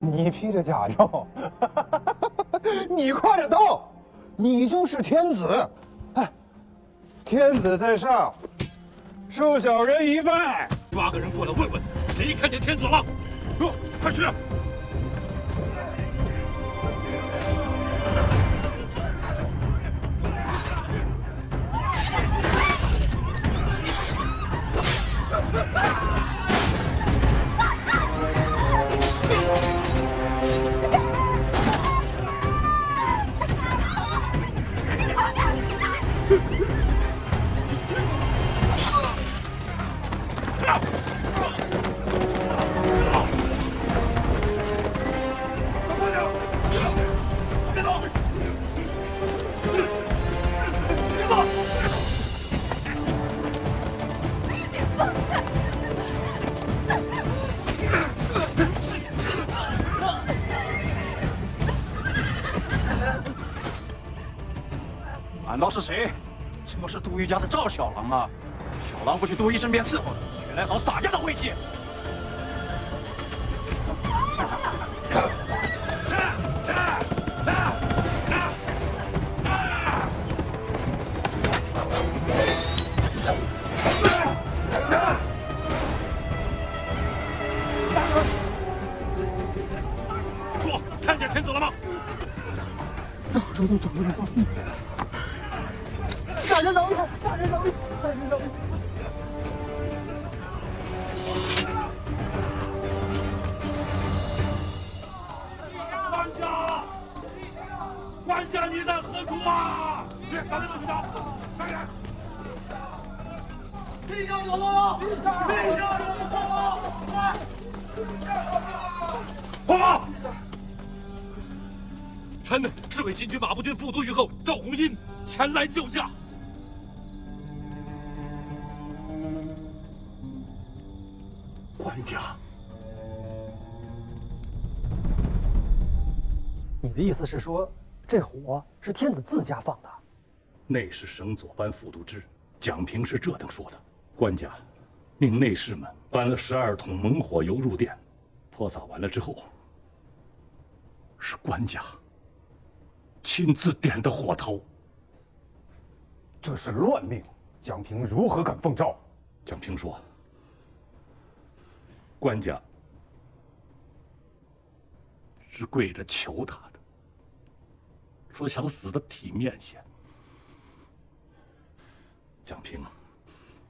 你披着甲胄，你挎着刀，你就是天子。哎，天子在上，受小人一拜。抓个人过来问问，谁看见天子了？快去！难道是谁？这是杜预家的赵小郎吗？小郎不去杜预身边伺候的，却来讨洒家的晦气。说，看见天子了吗？大周都找不着。大人饶命！大人饶命！大人饶命！官家，官家你在何处啊？这赶紧去找，快点！陛下有了！陛下有了！快！报告！臣侍卫禁军马步军副都虞候赵红英前来救驾。官家，你的意思是说，这火是天子自家放的？内侍省左班副都知蒋平是这等说的。官家命内侍们搬了12桶猛火油入殿，泼洒完了之后，是官家亲自点的火头。这是乱命，蒋平如何敢奉诏？蒋平说：“官家是跪着求他的，说想死的体面些。蒋平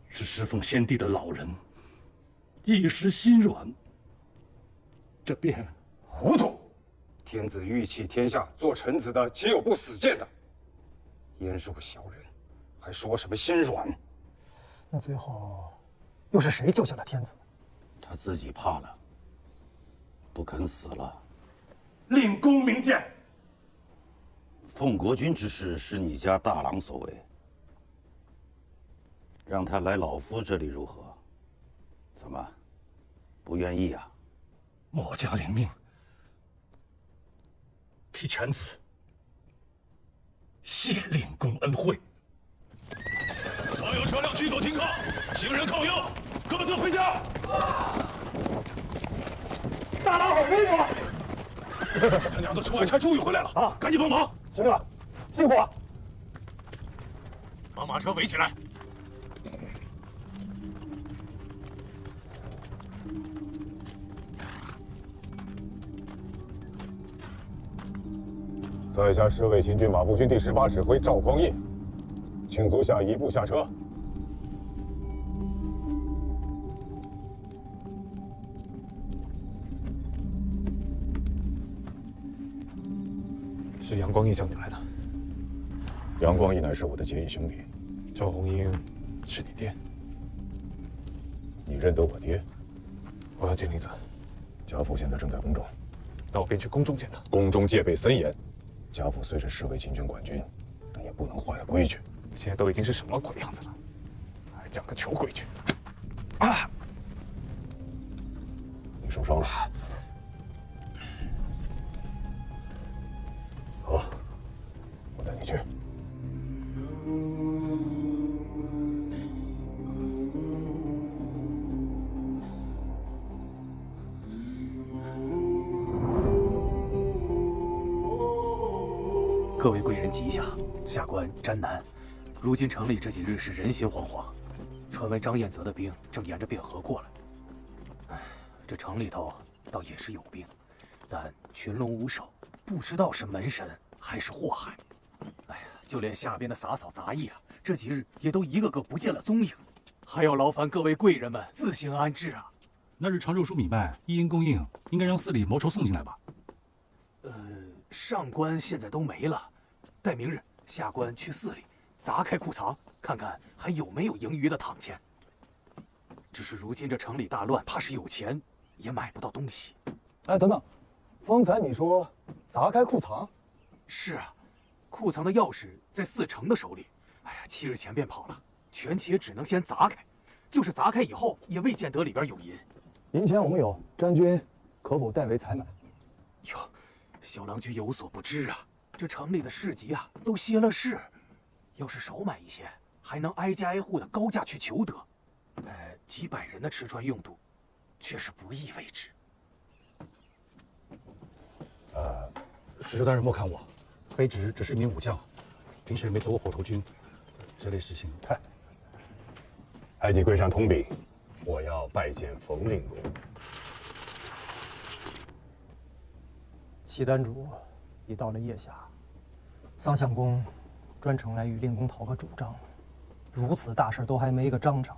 是侍奉先帝的老人，一时心软，这便糊涂！天子欲弃天下，做臣子的岂有不死谏的？焉属小人，还说什么心软？那最后又是谁救下了天子？他自己怕了，不肯死了。令公明鉴。奉国君之事是你家大郎所为，让他来老夫这里如何？怎么，不愿意啊？末将领命，替臣子谢令公恩惠。所有车辆居左停靠，行人靠右，各自回家。大郎好威风！他娘的，出外差终于回来了啊！赶紧帮忙！兄弟们，辛苦了！把马车围起来。在下侍卫秦军马步军第18指挥赵匡胤，请足下一步下车。是杨光义叫你来的。杨光义乃是我的结义兄弟，赵红英是你爹，你认得我爹？我要见令子。家父现在正在宫中，那我便去宫中见他。宫中戒备森严，家父虽是侍卫秦军管军，但也不能坏了规矩。现在都已经是什么鬼样子了，还讲个求规矩？啊！你受伤了。好，我带你去。各位贵人吉祥，下官詹南。如今城里这几日是人心惶惶，传闻张彦泽的兵正沿着汴河过来。哎，这城里头倒也是有兵，但群龙无首，不知道是门神还是祸害。哎呀，就连下边的洒扫杂役啊，这几日也都一个个不见了踪影，还要劳烦各位贵人们自行安置啊。那日常肉蔬米麦一应供应，应该让司里谋筹送进来吧？上官现在都没了，待明日下官去寺里砸开库藏，看看还有没有盈余的躺钱。只是如今这城里大乱，怕是有钱也买不到东西。哎，等等，方才你说砸开库藏？是啊，库藏的钥匙在四成的手里。哎呀，7日前便跑了，权且只能先砸开，就是砸开以后，也未见得里边有银。银钱我们有，詹军可否代为采买？哟，小郎君有所不知啊，这城里的市集啊都歇了市，要是少买一些，还能挨家挨户的高价去求得。几百人的吃穿用度，却是不易为之。使者大人莫看我，卑职只是一名武将，平时也没做过火头军，这类事情。埃及跪上通禀，我要拜见冯令公。契丹主已到了腋下，桑相公专程来与令公讨个主张，如此大事都还没个章程，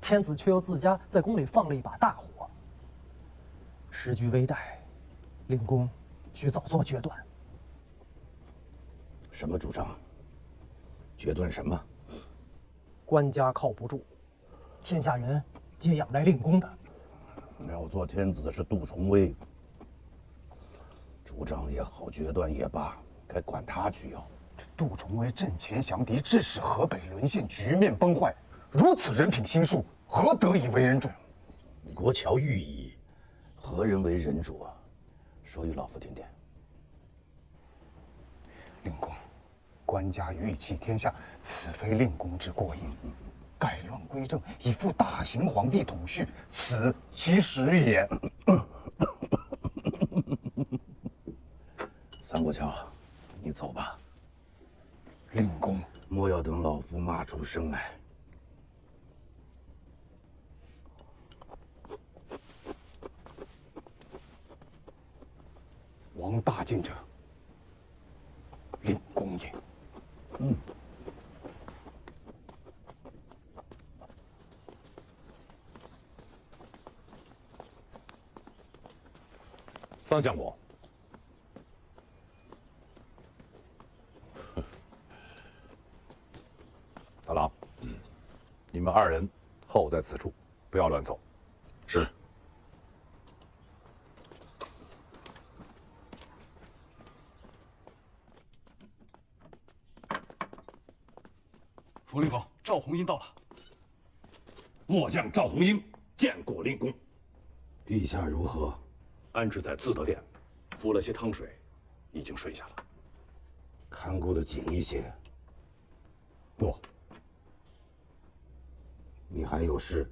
天子却又自家在宫里放了一把大火，时局危殆，令公需早做决断。什么主张？决断什么？官家靠不住，天下人皆仰赖令公的。要做天子的是杜重威，主张也好，决断也罢，该管他去要。这杜重威阵前降敌，致使河北沦陷，局面崩坏，如此人品心术，何得以为人主？国乔御矣，何人为人主啊？说与老夫听听。令公，官家欲弃天下，此非令公之过也。改乱归正，以复大行皇帝统序，此其实也。三国桥，你走吧。令公，莫要等老夫骂出声来。王大进者，令公也。桑相国，大郎，你们2人候在此处，不要乱走。是。福令公，赵红英到了。末将赵红英见过令公。陛下如何？安置在自得殿，服了些汤水，已经睡下了。看顾得紧一些。诺。你还有事？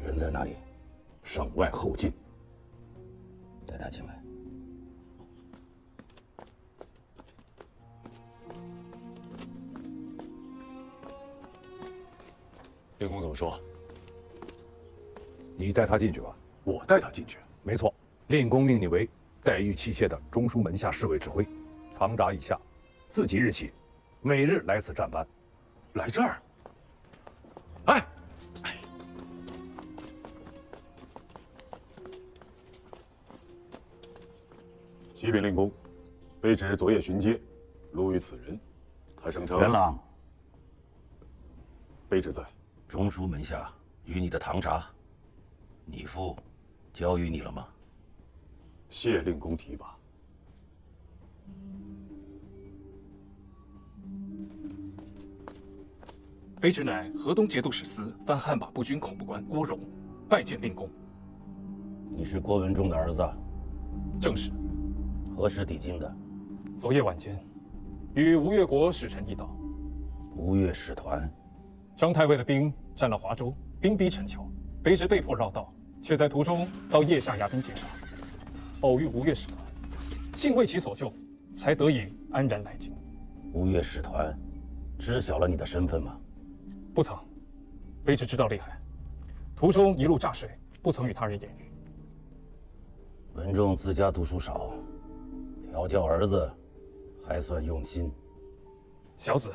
人在哪里？省外后进。带他进来。令公怎么说？你带他进去吧。我带他进去。没错，令公命你为黛玉器械的中书门下侍卫指挥，长札以下，自即日起，每日来此站班。来这儿？哎，启禀令公，卑职昨夜巡街，路遇此人，他声称元朗，卑职在。中书门下与你的堂札，你父交予你了吗？谢令公提拔。卑职乃河东节度使司藩汉马步军恐怖官郭荣，拜见令公。你是郭文忠的儿子？正是。何时抵京的？昨夜晚间，与吴越国使臣一道。吴越使团，张太尉的兵占了华州，兵逼陈桥，卑职被迫绕道，却在途中遭腋下牙兵截杀。偶遇吴越使团，幸为其所救，才得以安然来京。吴越使团知晓了你的身份吗？不曾，卑职知道厉害，途中一路诈水，不曾与他人言语。文仲自家读书少，调教儿子还算用心。小子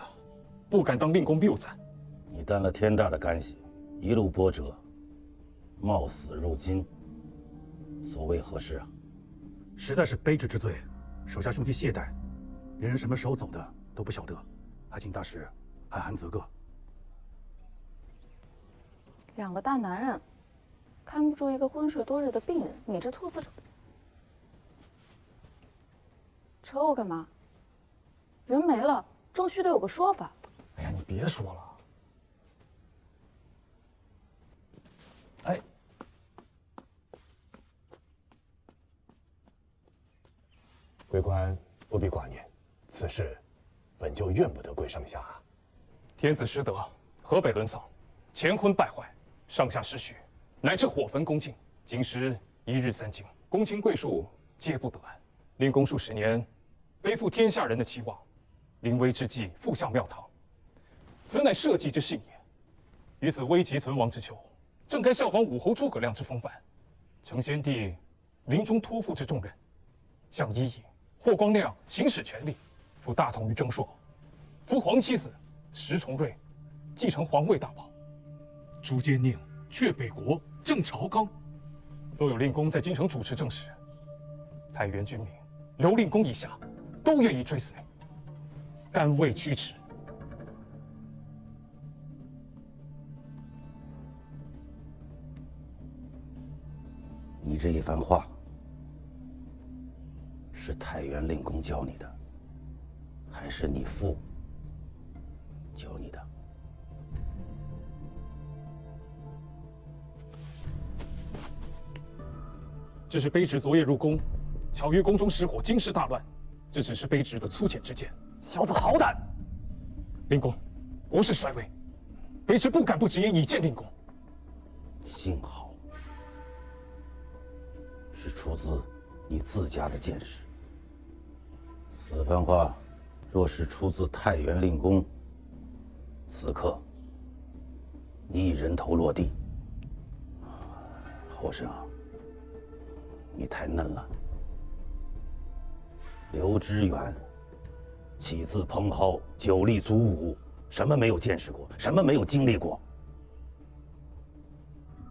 不敢当令公谬赞。你担了天大的干系，一路波折，冒死入京，所谓何事啊？实在是卑职之罪，手下兄弟懈怠，连人什么时候走的都不晓得，还请大师含含责个。两个大男人，看不住一个昏睡多日的病人，你这兔死手，扯我干嘛？人没了，终须得有个说法。哎呀，你别说了。哎，贵官不必挂念，此事本就怨不得贵上下啊。天子失德，河北沦丧，乾坤败坏，上下失序，乃至火焚宫禁。今时一日三惊，公卿贵庶皆不得安。令公数十年，背负天下人的期望，临危之际复向庙堂，此乃社稷之幸也。于此危急存亡之秋，正该效仿武侯诸葛亮之风范，承先帝临终托付之重任，向伊尹、霍光亮行使权力，辅大统于征朔，扶皇妻子石重瑞继承皇位大宝。诛奸佞，却北国，正朝纲。若有令公在京城主持政事，太原军民、刘令公以下都愿意追随，甘为屈指。你这一番话，是太原令公教你的，还是你父教你的？这是卑职昨夜入宫，巧于宫中失火，京师大乱。这只是卑职的粗浅之见。小子好胆！令公，国势衰微，卑职不敢不直言以见令公。幸好是出自你自家的见识。此番话若是出自太原令公，此刻你已人头落地。后生，你太嫩了。刘知远起自蓬蒿，久立足武，什么没有见识过，什么没有经历过。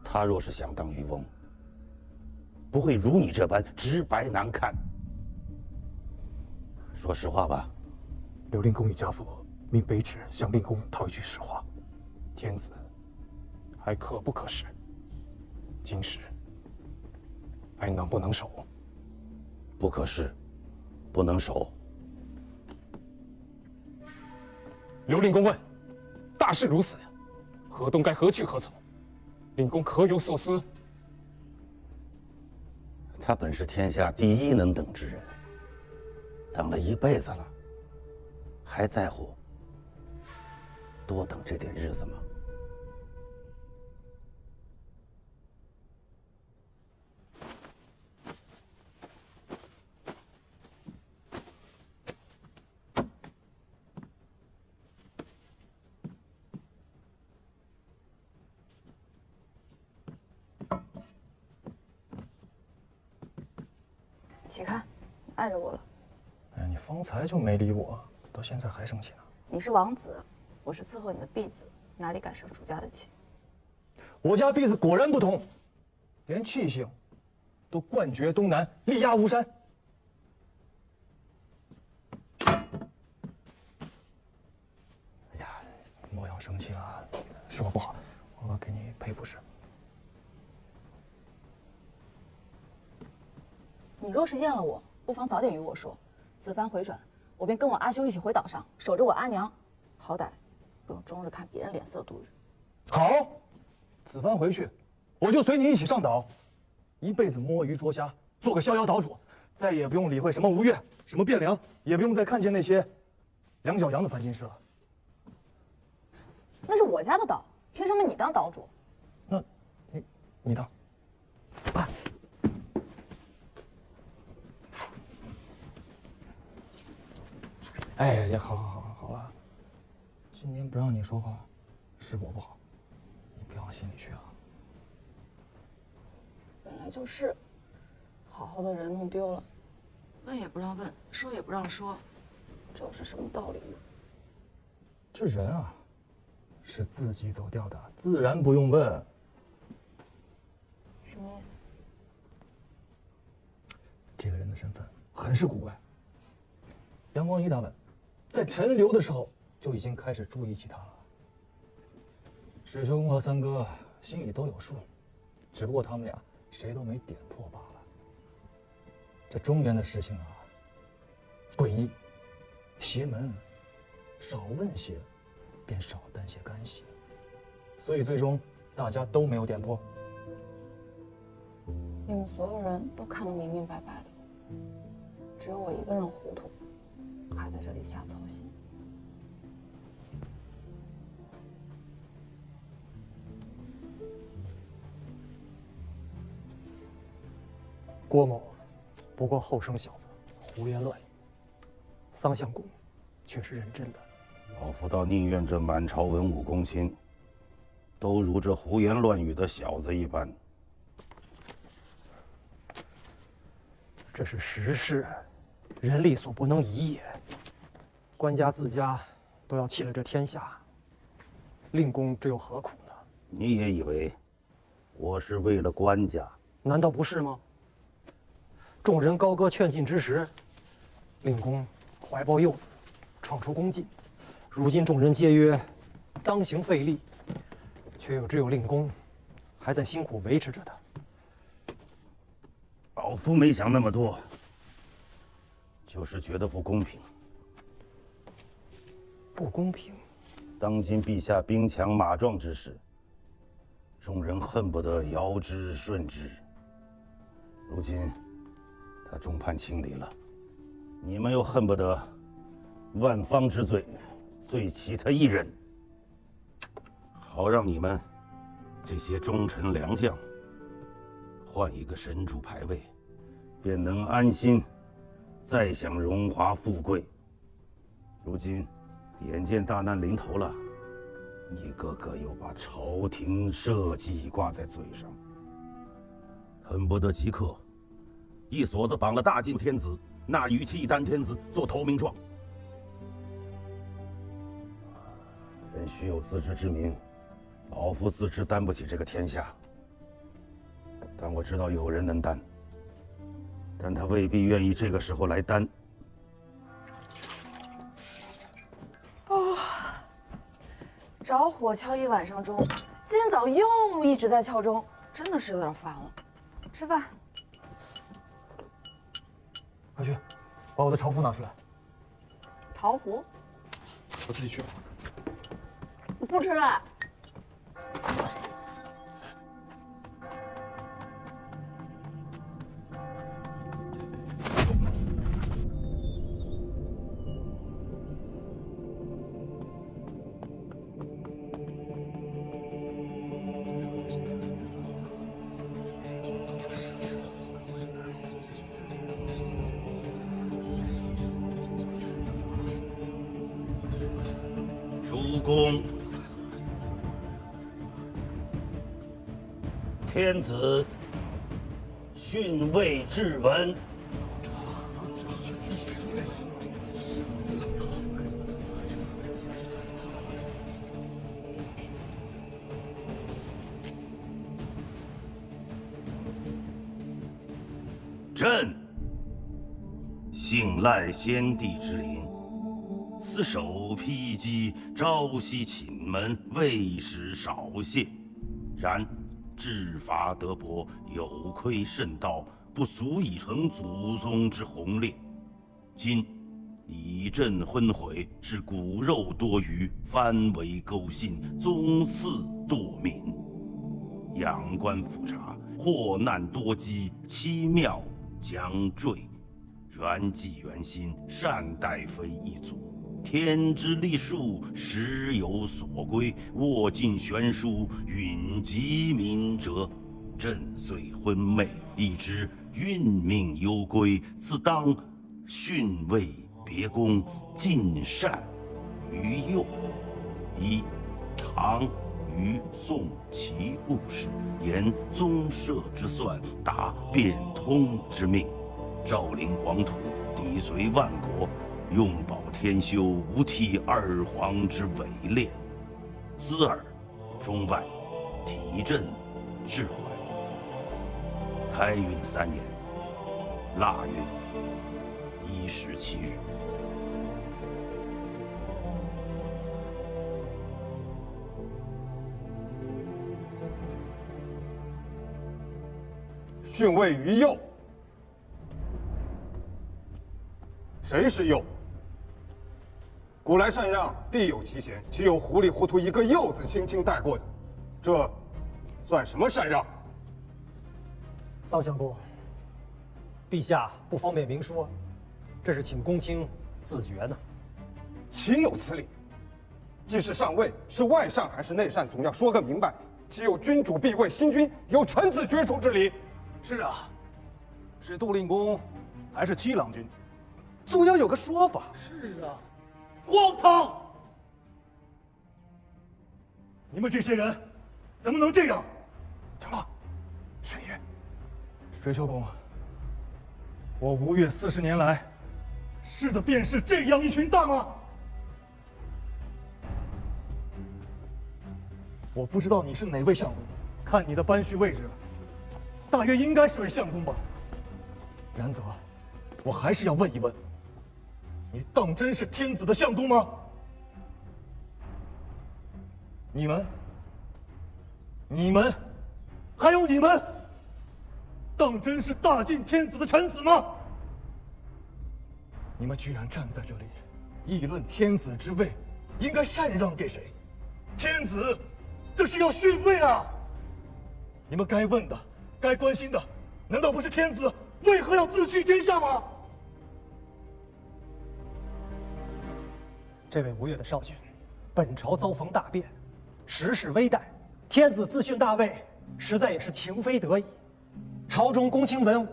他若是想当渔翁，不会如你这般直白难看。说实话吧，刘令公与家父命卑职向令公套一句实话：天子还可不可使？京师还能不能守？不可视，不能守。刘令公问：大事如此，河东该何去何从？令公可有所思？他本是天下第一能等之人，等了一辈子了，还在乎多等这点日子吗？起开，你碍着我了。哎呀，你方才就没理我，到现在还生气呢。你是王子，我是伺候你的婢子，哪里敢生主家的气？我家婢子果然不同，连气性都冠绝东南，力压巫山。哎呀，莫要生气了，是我不好，我给你赔不是。你若是厌了我，不妨早点与我说。此番回转，我便跟我阿修一起回岛上，守着我阿娘，好歹不用终日看别人脸色度日。好，此番回去，我就随你一起上岛，一辈子摸鱼捉虾，做个逍遥岛主，再也不用理会什么吴越，什么汴梁，也不用再看见那些两脚羊的烦心事了。那是我家的岛，凭什么你当岛主？那，你当。啊。哎呀，好了，今天不让你说话，是我不好，你别往心里去啊。本来就是，好好的人弄丢了，问也不让问，说也不让说，这又是什么道理呢？这人啊，是自己走掉的，自然不用问。什么意思？这个人的身份很是古怪。阳光一他们，在陈留的时候就已经开始注意起他了。水球公和三哥心里都有数，只不过他们俩谁都没点破罢了。这中原的事情啊，诡异、邪门，少问些，便少担些干系。所以最终大家都没有点破。你们所有人都看得明明白白的，只有我一个人糊涂，还在这里瞎操心。郭某不过后生小子，胡言乱语。桑相公却是认真的。老夫倒宁愿这满朝文武公卿都如这胡言乱语的小子一般。这是时势，人力所不能移也。官家自家都要弃了这天下，令公这又何苦呢？你也以为我是为了官家？难道不是吗？众人高歌劝进之时，令公怀抱幼子，闯出宫禁。如今众人皆曰当行费力，却又只有令公还在辛苦维持着他。老夫没想那么多，就是觉得不公平。不公平？当今陛下兵强马壮之时，众人恨不得遥之顺之。如今他众叛亲离了，你们又恨不得万方之罪罪其他一人，好让你们这些忠臣良将换一个神主牌位，便能安心再享荣华富贵。如今眼见大难临头了，一个个又把朝廷社稷挂在嘴上，恨不得即刻一锁子绑了大晋天子，纳于契丹天子做投名状。人须有自知之明，老夫自知担不起这个天下，但我知道有人能担，但他未必愿意这个时候来担。着火敲一晚上钟，今天早又一直在敲钟，真的是有点烦了。吃饭。快去，把我的朝服拿出来。朝服？我自己去。不吃了。主公，天子训位至文。朕信赖先帝之灵，此首披击，朝夕寝门，未使少谢。然治法德薄，有亏圣道，不足以承祖宗之宏烈。今以朕昏悔，致骨肉多余，藩围勾信，宗嗣堕泯。仰观复查，祸难多积，七庙将坠。原计原心，善待非一族。天之历数，时有所归。握尽悬殊，允及明哲。朕遂昏昧，已知运命攸归，自当训位别宫，尽善于幼。一唐虞宋齐故事，言宗社之算，达变通之命。照临黄土，抵随万国，用保天修，无替二皇之伪劣。思尔，中外，提振治缓。开运3年，腊月17日。训位于右。谁是右？古来禅让，必有其贤，岂有糊里糊涂一个右字轻轻带过的？这算什么禅让？桑相公，陛下不方便明说，这是请公卿自决呢。岂有此理！既是上位，是外善还是内善，总要说个明白。岂有君主必为新君，有臣子绝除之理？是啊，是杜令公还是七郎君，总要有个说法。是啊，荒唐！你们这些人怎么能这样？怎么，神爷？水秋公，我吴越40年来，是的便是这样一群大吗？我不知道你是哪位相公，看你的班序位置，大约应该是位相公吧。然则，我还是要问一问，你当真是天子的相公吗？你们，还有你们，当真是大晋天子的臣子吗？你们居然站在这里，议论天子之位应该禅让给谁？天子，这是要逊位啊！你们该问的、该关心的，难道不是天子为何要自取天下吗？这位吴越的少君，本朝遭逢大变，时势危殆，天子自逊大位，实在也是情非得已。朝中公卿文武，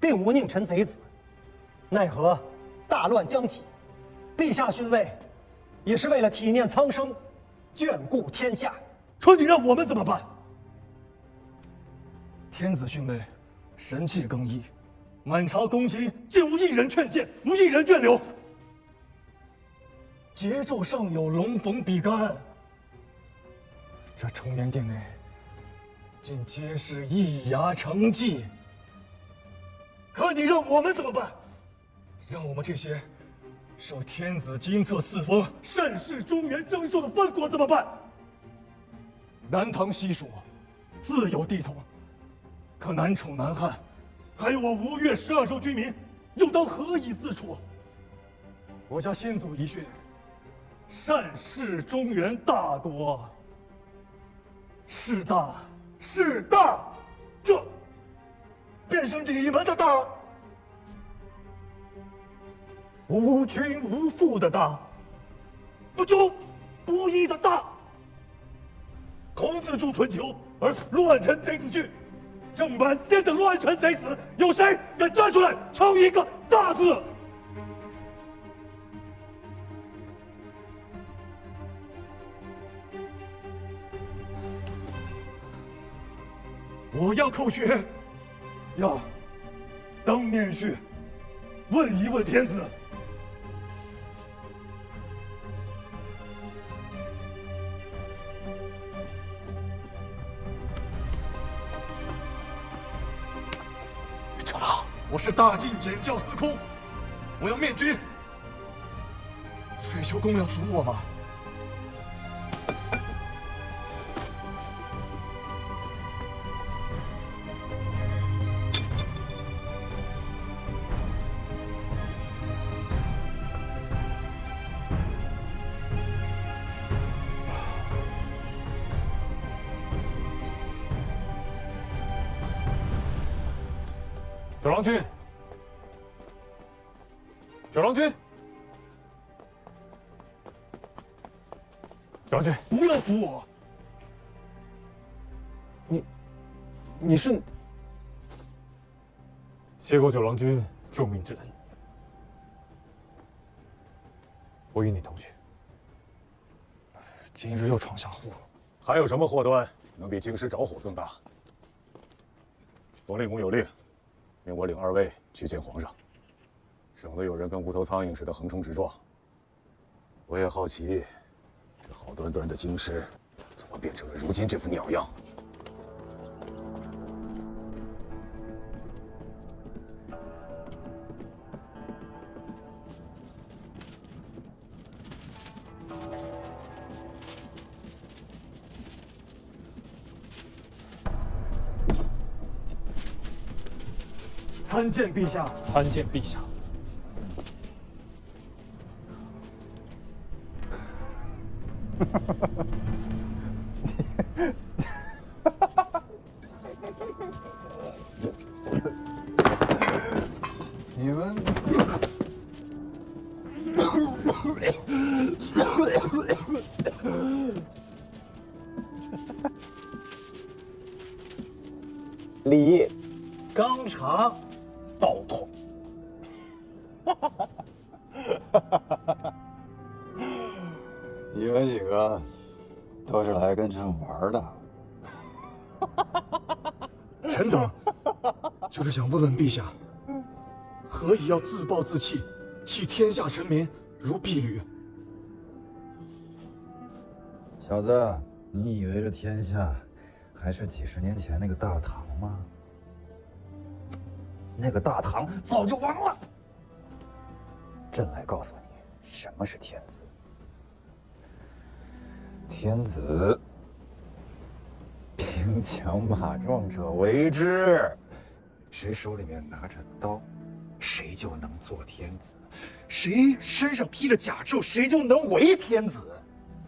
并无佞臣贼子，奈何大乱将起，陛下逊位，也是为了体念苍生，眷顾天下。可你让我们怎么办？天子逊位，神器更易，满朝公卿竟无一人劝谏，无一人眷留。桀纣尚有龙逢比干，这崇元殿内竟皆是易牙成疾。可你让我们怎么办？让我们这些受天子金册赐封、善事中原征收的藩国怎么办？南唐西蜀自有地头，可南楚南汉，还有我吴越12州居民，又当何以自处？我家先祖遗训，善事中原大国，是大是大，这便是你们的大，无君无父的大，不忠不义的大。孔子著春秋，而乱臣贼子惧。这满殿的乱臣贼子，有谁敢站出来称一个大字？我要口诀，要当面去问一问天子。我是大晋检校司空，我要面君。水秋公要阻我吗？九郎君，九郎君，九郎君，不要阻我！你是谢过九郎君救命之恩，我与你同去。今日又闯下祸，还有什么祸端能比京师着火更大？冯令公有令，命我领二位去见皇上，省得有人跟无头苍蝇似的横冲直撞。我也好奇，这好端端的京师，怎么变成了如今这副鸟样？参见陛下。参见陛下。你们礼纲常道统。你们几个都是来跟朕玩的。臣等就是想问问陛下，何以要自暴自弃，弃天下臣民如敝履？小子，你以为这天下还是几十年前那个大唐吗？那个大唐早就亡了。朕来告诉你，什么是天子。天子，兵强马壮者为之。谁手里面拿着刀，谁就能做天子；谁身上披着甲胄，谁就能为天子。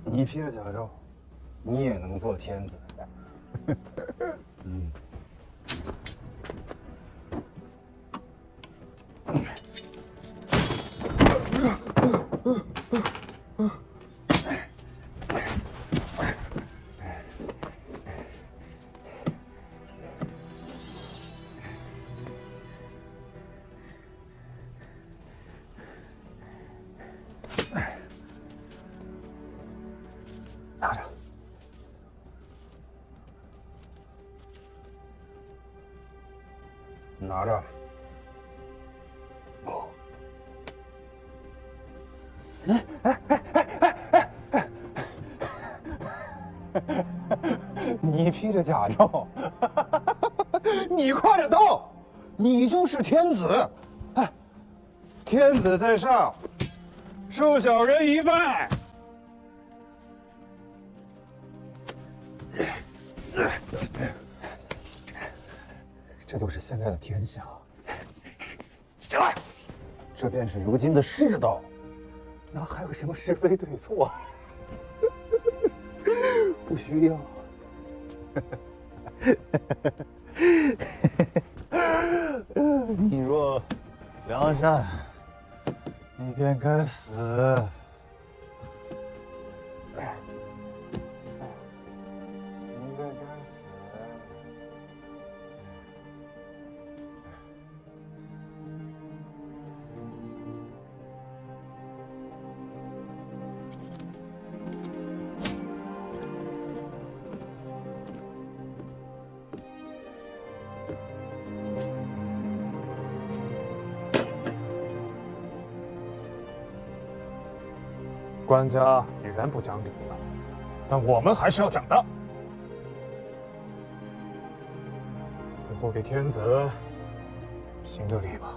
你披着甲胄，你也能做天子。嗯。拿着。拿着。哦。你披着甲胄，你挎着刀，你就是天子。哎，天子在上，受小人一拜。这就是现在的天下。起来，这便是如今的世道，哪还有什么是非对错？不需要。你若良善，你便该死。你便该死。官家已然不讲理了，但我们还是要讲的。最后给天子行个礼吧。